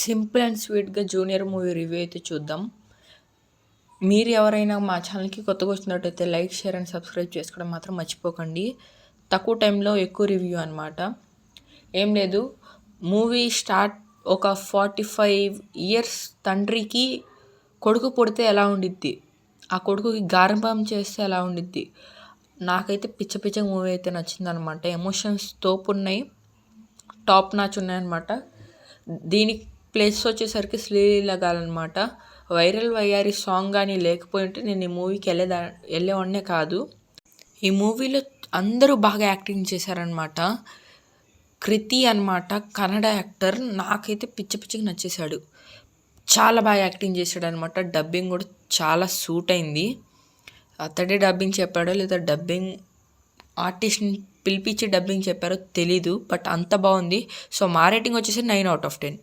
Simple and స్వీట్గా junior movie review అయితే చూద్దాం. మీరు ఎవరైనా మా ఛానల్కి కొత్తగా వచ్చినట్టయితే లైక్, షేర్ అండ్ సబ్స్క్రైబ్ చేసుకోవడం మాత్రం మర్చిపోకండి. తక్కువ టైంలో ఎక్కువ రివ్యూ అనమాట. ఏం లేదు, మూవీ స్టార్ట్ ఒక 45 ఇయర్స్ తండ్రికి కొడుకు పుడితే ఎలా ఉండిద్ది, ఆ కొడుకుకి గారంభం చేస్తే ఎలా ఉండిద్ది. నాకైతే పిచ్చ మూవీ అయితే నచ్చిందనమాట. ఎమోషన్స్ తోపున్నాయి, టాప్ నాచ్ ఉన్నాయన్నమాట. దీనికి ప్లేస్ వచ్చేసరికి శ్రీలీల గారనమాట. వైరల్ వయ్యారి సాంగ్ కానీ లేకపోయింటే నేను ఈ మూవీకి వెళ్ళేవాడినే కాదు. ఈ మూవీలో అందరూ బాగా యాక్టింగ్ చేశారనమాట. కృతి అనమాట కన్నడ యాక్టర్, నాకైతే పిచ్చిగా నచ్చేశాడు. చాలా బాగా యాక్టింగ్ చేశాడు అనమాట. డబ్బింగ్ కూడా చాలా సూట్ అయింది. అతడే డబ్బింగ్ చెప్పాడో లేదా డబ్బింగ్ ఆర్టిస్ట్ని పిలిపించి డబ్బింగ్ చెప్పారో తెలీదు, బట్ అంత బాగుంది. సో మా రేటింగ్ వచ్చేసి 9/10.